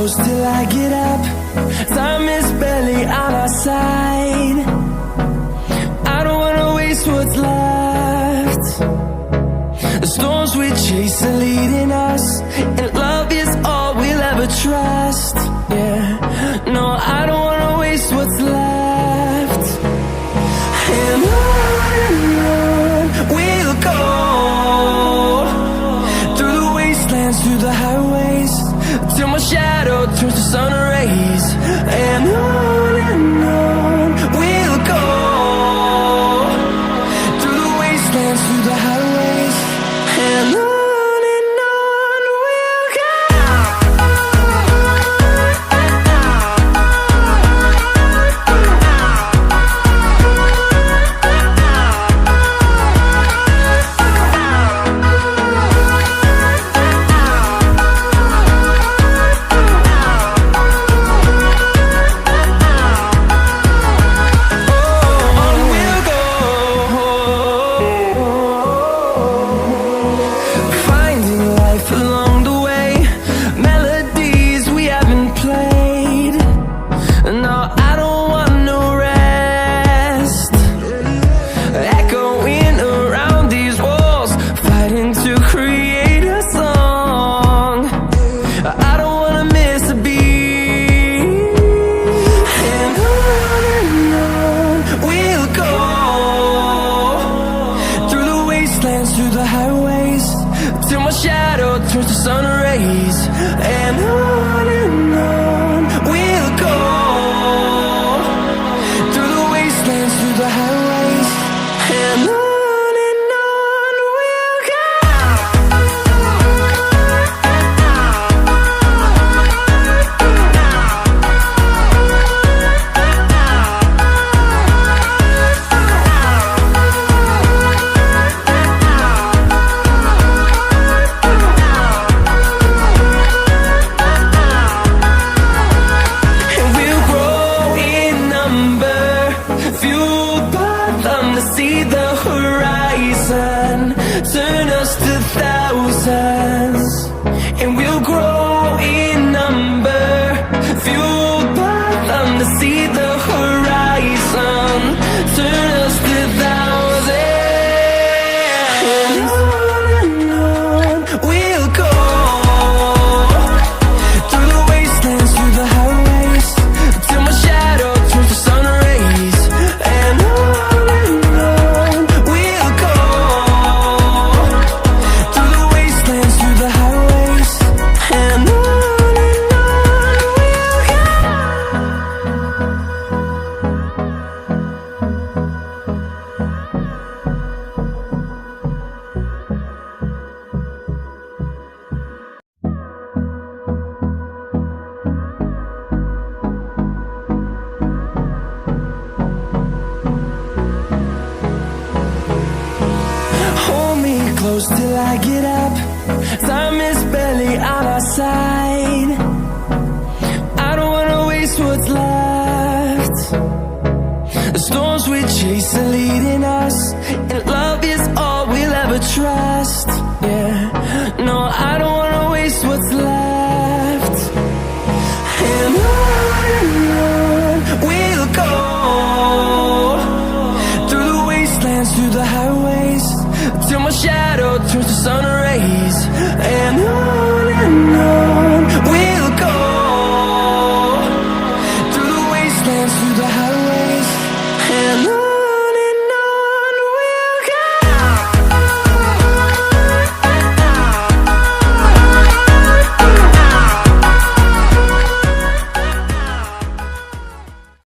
close till I get up. Time is barely on our side. I don't wanna waste what's left. The storms we chase are leading us, and love is all we'll ever trust. Yeah, no, I don't wanna waste what's left. And on we'll go, through the wastelands, through the highways, till my shadow turns to sun rays. And on we'll go, through the wastelands, through the highways, and on we'll go. Through the highways, till my shadow turns to sun rays. And on we'll go, through the wastelands, through the highways, and on we'll go. See the horizon, turn us to thousands, and we'll grow in number, fueled by them to see the horizon, turn us to thousands. And on we'll go, through the wastelands, through the highways, till my shadow turns to sun rays. And close till I get up. Time is barely on our side. I don't wanna waste what's left. The storms we chase are leading us, and love is all we'll ever trust. Yeah, no, I don't wanna waste what's left. And on we'll go, through the wastelands, through the highways, till my shadow turns to sun rays. And on